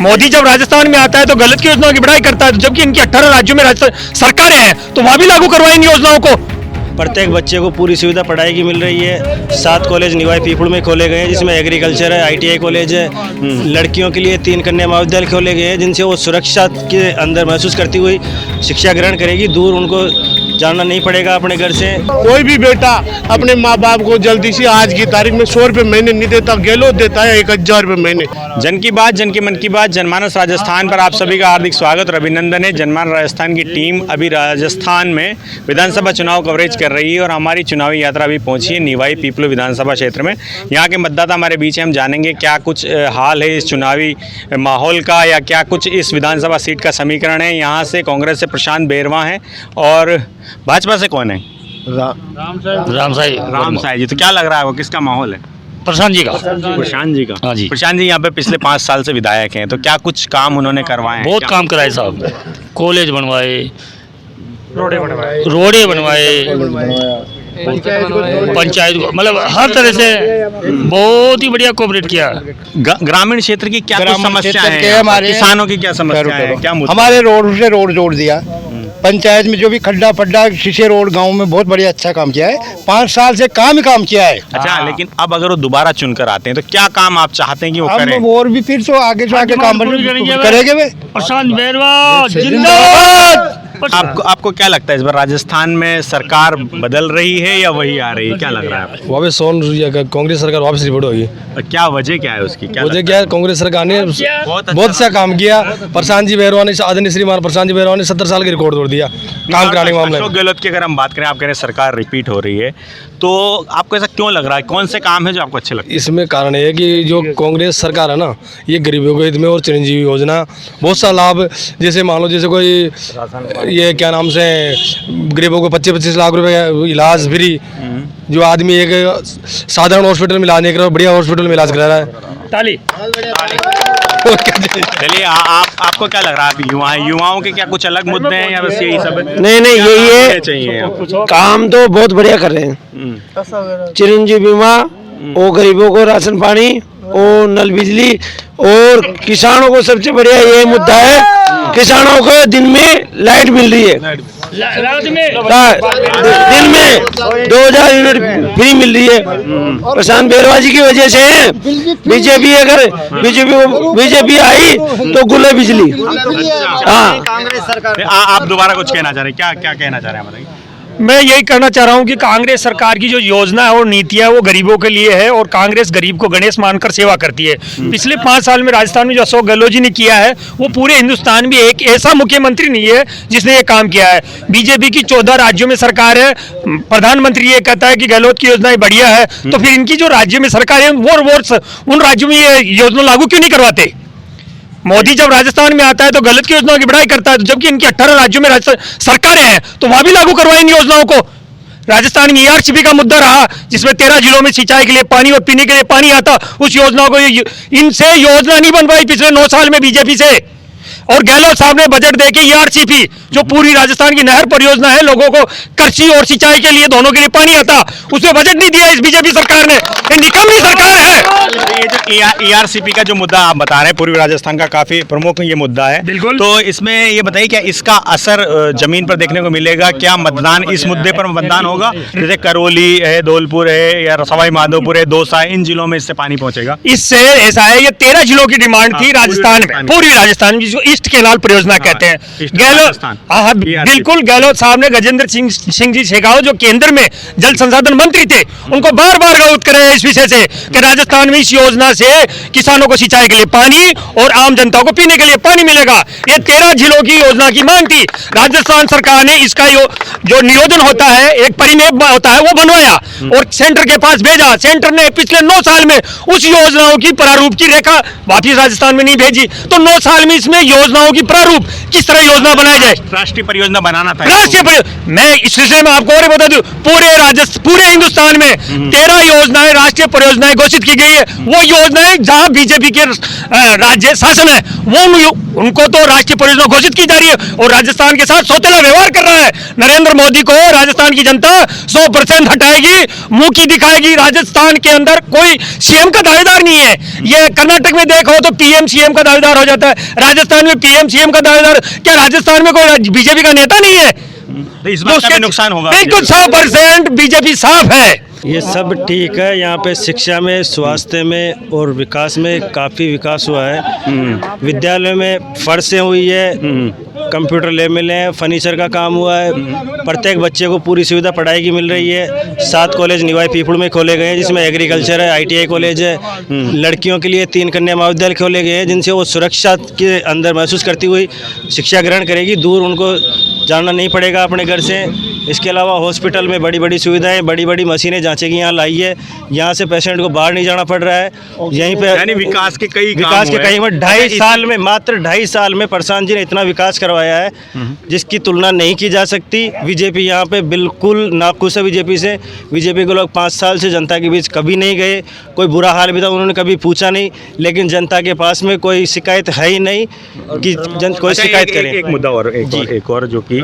मोदी जब राजस्थान में आता है तो गलत की योजनाओं की बढ़ाई करता है, जबकि इनकी 18 राज्यों में राजस्थान सरकारें हैं तो वहां भी लागू करवाएं इन योजनाओं को। प्रत्येक बच्चे को पूरी सुविधा पढ़ाई की मिल रही है। 7 कॉलेज निवाई पीपुल में खोले गए हैं, जिसमें एग्रीकल्चर है, ITI कॉलेज है। लड़कियों के लिए 3 कन्या महाविद्यालय खोले गए हैं, जिनसे वो सुरक्षा के अंदर महसूस करती हुई शिक्षा ग्रहण करेगी। दूर उनको जाना नहीं पड़ेगा अपने घर से। कोई भी बेटा अपने माँ बाप को जल्दी से आज की तारीख में 100 रुपये महीने नहीं देता, गहलोत देता है 1000 रुपये महीने। जन की बात, जन के मन की बात, जनमानस राजस्थान पर आप सभी का हार्दिक स्वागत और अभिनंदन है। जनमानस राजस्थान की टीम अभी राजस्थान में विधानसभा चुनाव कवरेज कर रही है और हमारी चुनावी यात्रा अभी पहुंची है निवाई पीपलो विधानसभा क्षेत्र में। यहाँ के मतदाता हमारे बीच है, हम जानेंगे क्या कुछ हाल है इस चुनावी माहौल का या क्या कुछ इस विधानसभा सीट का समीकरण है। यहाँ से कांग्रेस से प्रशांत बेरवा हैं और भाजपा से कौन है? राम साई जी। तो क्या लग रहा है वो किसका माहौल है? प्रशांत जी का। प्रशांत जी का। हाँ जी। प्रशांत जी यहाँ पे पिछले 5 साल से विधायक हैं, तो क्या कुछ काम उन्होंने करवाए हैं? बहुत काम कराए साहब, कॉलेज बनवाए, रोडे बनवाए, पंचायत मतलब हर तरह से बहुत ही बढ़िया कोऑपरेट किया। ग्रामीण क्षेत्र की क्या कुछ समस्याएं हैं? हमारे किसानों की क्या समस्या है? क्या मुद्दे? हमारे रोड से रोड जोड़ दिया। पंचायत में जो भी खड्डा पड्डा शीशे रोड गांव में बहुत बढ़िया अच्छा काम किया है। 5 साल से काम ही काम किया है। अच्छा, लेकिन अब अगर वो दोबारा चुनकर आते हैं तो क्या काम आप चाहते हैं कि वो करें? हम और भी फिर तो आगे से आगे काम करेंगे वे। प्रशांत बेरवा जिंदाबाद। आपको क्या लगता है इस बार राजस्थान में सरकार बदल रही है या वही आ रही है? क्या लग रहा है आपको? वापस कांग्रेस सरकार वापस रिपोर्ट होगी। और क्या वजह क्या है उसकी? क्या वजह क्या है? कांग्रेस सरकार ने बहुत अच्छा काम किया। प्रशांत जी बेरवा ने, आदरणीय श्रीमान प्रशांत जी बेरवा ने 70 साल की रिकॉर्ड तोड़ दिया काम कराने के मामले में। अशोक गहलोत की अगर हम बात करें, आप कह रहे हैं सरकार रिपीट हो रही है, तो आपको ऐसा क्यों लग रहा है? कौन से काम है जो आपको अच्छे लगते हैं? इसमें कारण है कि जो कांग्रेस सरकार है ना, ये गरीबों के हित में और चिरंजीवी योजना बहुत सा लाभ, जैसे मान लो जैसे कोई ये क्या नाम से गरीबों को 25-25 लाख रुपए इलाज फ्री, जो आदमी एक साधारण हॉस्पिटल में इलाज नहीं कर रहा, बढ़िया हॉस्पिटल में इलाज करा रहा है। ताली। चलिए, आपको क्या लग रहा है? युवाओं के क्या कुछ अलग मुद्दे हैं या बस यही सब है? नहीं यही है, चाहिए काम तो बहुत बढ़िया कर रहे हैं। चिरंजीवी बीमा और गरीबों को राशन पानी और नल बिजली, और किसानों को सबसे बढ़िया ये मुद्दा है, किसानों को दिन में लाइट मिल रही है, दिन में 2000 यूनिट फ्री मिल रही है। प्रशांत बेरवा जी की वजह से है। बीजेपी अगर बीजेपी आई तो गुले बिजली। हाँ, कांग्रेस सरकार। आप दोबारा कुछ कहना चाह रहे हैं? क्या कहना चाह रहे हैं? बताइए। मैं यही कहना चाह रहा हूँ कि कांग्रेस सरकार की जो योजना है और नीतियां है वो गरीबों के लिए है और कांग्रेस गरीब को गणेश मानकर सेवा करती है। पिछले 5 साल में राजस्थान में जो अशोक गहलोत जी ने किया है वो पूरे हिंदुस्तान में एक ऐसा मुख्यमंत्री नहीं है जिसने ये काम किया है। बीजेपी की 14 राज्यों में सरकार है, प्रधानमंत्री ये कहता है कि गहलोत की योजनाएं बढ़िया है, तो फिर इनकी जो राज्यों में सरकार है वो उन राज्यों में ये योजना लागू क्यों नहीं करवाते? मोदी जब राजस्थान में आता है तो गलत की योजनाओं की बढ़ाई करता है, जबकि इनकी 18 राज्यों में सरकारें हैं तो वहां भी लागू करवाएं इन योजनाओं को। राजस्थान में ERCP का मुद्दा रहा, जिसमें 13 जिलों में सिंचाई के लिए पानी और पीने के लिए पानी आता, उस योजना को इनसे योजना नहीं बन पाई पिछले 9 साल में बीजेपी से। और गहलोत साहब ने बजट देके ERCP जो पूरी राजस्थान की नहर परियोजना है, लोगों को कृषि और सिंचाई के लिए दोनों के लिए पानी आता, उसमें बजट नहीं दिया इस बीजेपी सरकार ने। ये निकम्मी सरकार है। ये जो ERCP का जो मुद्दा आप बता रहे हैं, पूर्वी राजस्थान का काफी प्रमुख ये मुद्दा है। बिल्कुल। तो इसमें ये बताइए, क्या इसका असर जमीन पर देखने को मिलेगा? क्या मतदान इस मुद्दे पर मतदान होगा? जैसे करौली है, धौलपुर है या सवाई माधोपुर है, दौसा, इन जिलों में इससे पानी पहुंचेगा? इससे ऐसा है, ये 13 जिलों की डिमांड थी राजस्थान में, पूरी राजस्थान में, जिसको ईस्ट केनाल परियोजना कहते हैं। गहलोत, हाँ बिल्कुल, गहलोत साहब ने गजेंद्र सिंह जी शेखावत जो केंद्र में जल संसाधन मंत्री थे, उनको बार बार अवगत करे इस विषय से कि राजस्थान में इस योजना से किसानों को सिंचाई के लिए पानी और आम जनता को पीने के लिए पानी मिलेगा। ये 13 जिलों की योजना की मांग थी। राजस्थान सरकार ने इसका जो नियोजन होता है, एक परिमेय होता है, वो बनवाया और सेंटर के पास भेजा। सेंटर ने पिछले 9 साल में उस योजनाओं की प्रारूप की रेखा वापिस राजस्थान में नहीं भेजी, तो 9 साल में इसमें योजना योजनाओं की प्रारूप किस तरह योजना बनाई जाए। राष्ट्रीय परियोजना बनाना था। मैं इस विषय में आपको और बता दूं, पूरे हिंदुस्तान में 13 योजनाएं राष्ट्रीय परियोजनाएं घोषित की गई है। वो योजनाएं जहां बीजेपी के राज्य शासन है वो उनको तो राष्ट्रीय परियोजना घोषित की जा रही है और राजस्थान के साथ सौतेला व्यवहार कर रहा है। नरेंद्र मोदी को राजस्थान की जनता 100% हटाएगी, मुंह की दिखाएगी। राजस्थान के अंदर कोई सीएम का दावेदार नहीं है। ये कर्नाटक में देखो तो पीएम सीएम का दावेदार हो जाता है, राजस्थान में पीएम सीएम का दावेदार। क्या राजस्थान में कोई बीजेपी का नेता नहीं है? तो इस बात का भी नुकसान होगा। बिल्कुल 100% बीजेपी साफ है। ये सब ठीक है। यहाँ पे शिक्षा में, स्वास्थ्य में और विकास में काफ़ी विकास हुआ है। विद्यालय में फर्शें हुई है, कंप्यूटर लैब मिले हैं, फर्नीचर का काम हुआ है, प्रत्येक बच्चे को पूरी सुविधा पढ़ाई की मिल रही है। 7 कॉलेज निवाई पीपल में खोले गए हैं जिसमें एग्रीकल्चर है, ITI कॉलेज है। लड़कियों के लिए 3 कन्या महाविद्यालय खोले गए हैं जिनसे वो सुरक्षा के अंदर महसूस करती हुई शिक्षा ग्रहण करेगी, दूर उनको जाना नहीं पड़ेगा अपने घर से। इसके अलावा हॉस्पिटल में बड़ी बड़ी सुविधाएं, बड़ी बड़ी मशीनें जांचे की यहाँ लाई है। यहाँ से पेशेंट को बाहर नहीं जाना पड़ रहा है। यहीं पे यानी विकास के कई 2.5 साल में, मात्र 2.5 साल में प्रशांत जी ने इतना विकास करवाया है जिसकी तुलना नहीं की जा सकती। बीजेपी यहाँ पे बिल्कुल नाखुश है बीजेपी से। बीजेपी के लोग 5 साल से जनता के बीच कभी नहीं गए, कोई बुरा हाल भी था उन्होंने कभी पूछा नहीं, लेकिन जनता के पास में कोई शिकायत है ही नहीं कि कोई शिकायत करे। एक मुद्दा और एक और जो कि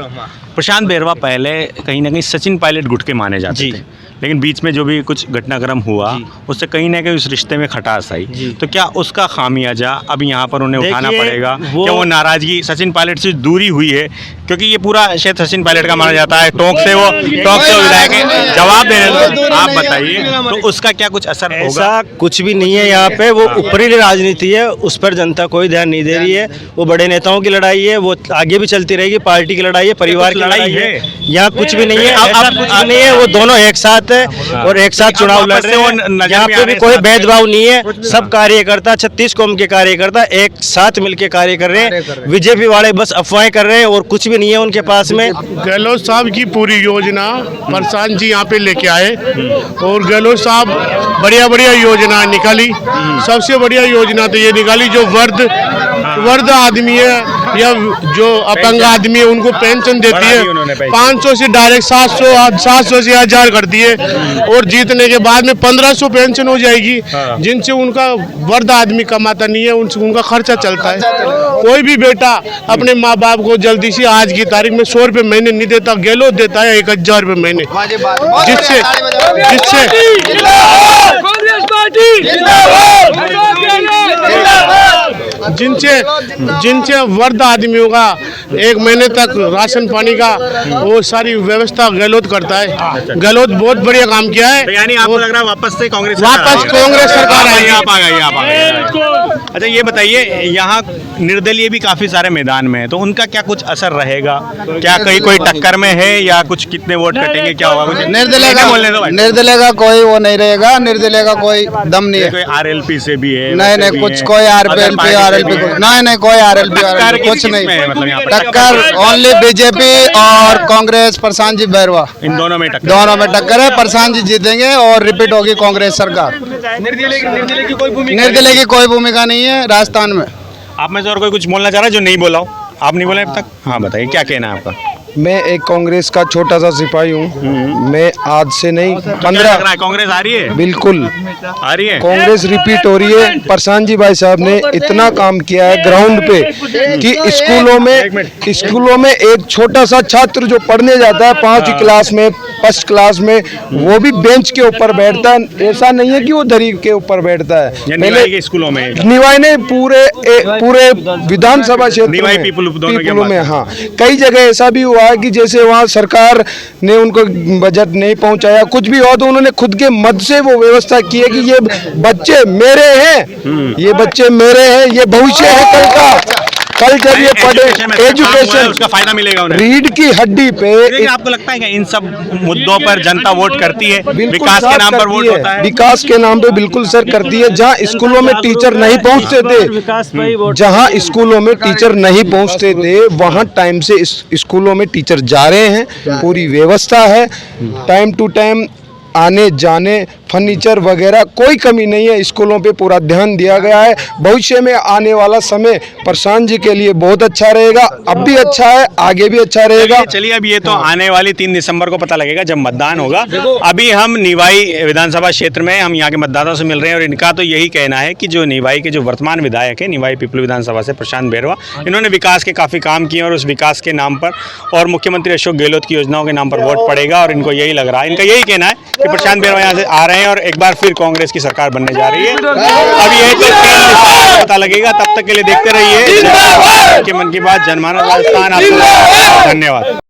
प्रशांत बेरवा पहले कहीं ना कहीं सचिन पायलट गुट के माने जाते थे, लेकिन बीच में जो भी कुछ घटनाक्रम हुआ उससे कहीं ना कहीं उस रिश्ते में खटास आई। तो क्या उसका खामियाजा अब यहाँ पर उन्हें उठाना पड़ेगा? क्या वो नाराजगी सचिन पायलट से दूरी हुई है? क्योंकि ये पूरा क्षेत्र सचिन पायलट का माना जाता है। टोंक से विधायक जवाब दे रहे हैं, आप बताइए तो उसका क्या कुछ असर होगा? ऐसा कुछ भी नहीं है यहाँ पे। वो ऊपरी राजनीति है, उस पर जनता कोई ध्यान नहीं दे रही है। वो बड़े नेताओं की लड़ाई है, वो आगे भी चलती रहेगी। पार्टी की लड़ाई है, परिवार की लड़ाई है। यहाँ कुछ भी नहीं है, ऐसा कुछ भी नहीं है। वो दोनों एक साथ है और एक साथ चुनाव लड़ रहे हैं। यहाँ पे भी कोई भेदभाव नहीं है। सब कार्यकर्ता, 36 कौम के कार्यकर्ता एक साथ मिलकर कार्य कर रहे हैं। बीजेपी वाले बस अफवाहें कर रहे हैं और कुछ भी नहीं है उनके पास में। गहलोत साहब की पूरी योजना प्रशांत जी यहाँ पे लेके आए और गहलोत साहब बढ़िया योजना निकाली। सबसे बढ़िया योजना तो ये निकाली जो वर्द आदमी है या जो अपंग आदमी है उनको पेंशन देती है। 500 से डायरेक्ट 700 से 1000 कर दिए और जीतने के बाद में 1500 पेंशन हो जाएगी, जिनसे उनका वर्द आदमी कमाता नहीं है, उनका खर्चा चलता है। कोई भी बेटा अपने माँ बाप को जल्दी से आज की तारीख में 100 रुपये महीने नहीं देता, गहलोत देता है 1000 रुपये महीने, जिनसे वर्द आदमियों का 1 महीने तक राशन पानी का वो सारी व्यवस्था गहलोत करता है। गहलोत बहुत बढ़िया काम किया है। तो यानी आपको लग रहा है वापस कांग्रेस सरकार आई। आप आ गए। अच्छा ये बताइए, यहाँ निर्दलीय भी काफी सारे मैदान में है, तो उनका क्या कुछ असर रहेगा? क्या कहीं कोई टक्कर में है या कुछ कितने वोट कटेंगे, क्या होगा? कुछ निर्दलीय का कोई वो नहीं रहेगा। निर्दलीय का कोई दम नहीं है। कोई RLP से भी है? नहीं, कुछ कोई RLP नहीं, कोई RLP कुछ नहीं। मतलब टक्कर ओनली बीजेपी और कांग्रेस, प्रशांत जी बैरवा, इन दोनों में टक्कर है। प्रशांत जी जीतेंगे और रिपीट होगी कांग्रेस सरकार। निर्दलीय की कोई भूमिका नहीं है राजस्थान में। आप में से और कोई कुछ बोलना चाह रहा है जो नहीं बोला हो? आप नहीं बोले अब तक? हाँ बताइए, क्या कहना है आपका? मैं एक कांग्रेस का छोटा सा सिपाही हूँ। मैं आज से नहीं 15 कांग्रेस आ रही है? बिल्कुल आ रही है। कांग्रेस रिपीट हो रही है। प्रशांत जी भाई साहब ने इतना काम किया है ग्राउंड पे कि स्कूलों में एक छोटा सा छात्र जो पढ़ने जाता है 5वीं क्लास में, 1st क्लास में, वो भी बेंच के ऊपर बैठता है। ऐसा नहीं है कि वो दरी के ऊपर बैठता है। पहले स्कूलों में निवाई ने पूरे विधानसभा क्षेत्र पीपलों में, हाँ, कई जगह ऐसा भी हुआ कि जैसे वहाँ सरकार ने उनको बजट नहीं पहुंचाया, कुछ भी हो तो उन्होंने खुद के मद से वो व्यवस्था की है कि ये बच्चे मेरे हैं, ये बच्चे मेरे हैं, ये भविष्य है कल जब ये पढ़े एजुकेशन, उसका फायदा मिलेगा उन्हें। रीढ़ की हड्डी पे। आपको लगता है कि इन सब मुद्दों पर जनता वोट करती है? विकास के नाम पर वोट होता है? विकास के नाम पे बिल्कुल सर करती है। जहाँ स्कूलों में टीचर नहीं पहुँचते थे, वहाँ टाइम से स्कूलों में टीचर जा रहे हैं। पूरी व्यवस्था है, टाइम टू टाइम आने जाने फर्नीचर वगैरह कोई कमी नहीं है। स्कूलों पे पूरा ध्यान दिया गया है। भविष्य में आने वाला समय प्रशांत जी के लिए बहुत अच्छा रहेगा। अब भी अच्छा है, आगे भी अच्छा रहेगा। चलिए अब ये तो आने वाली 3 दिसंबर को पता लगेगा जब मतदान होगा। अभी हम निवाई विधानसभा क्षेत्र में हम यहाँ के मतदाताओं से मिल रहे हैं और इनका तो यही कहना है कि जो निवाई के जो वर्तमान विधायक है निवाई पीपल विधानसभा से प्रशांत बेरवा, इन्होंने विकास के काफ़ी काम किए और उस विकास के नाम पर और मुख्यमंत्री अशोक गहलोत की योजनाओं के नाम पर वोट पड़ेगा और इनको यही लग रहा है, इनका यही कहना है कि प्रशांत बेरवा यहाँ से आ रहे हैं और एक बार फिर कांग्रेस की सरकार बनने जा रही है। अब ये तो 3 दिसंबर को पता लगेगा, तब तक के लिए देखते रहिए मन की बात जनमानस राजस्थान। आपको धन्यवाद।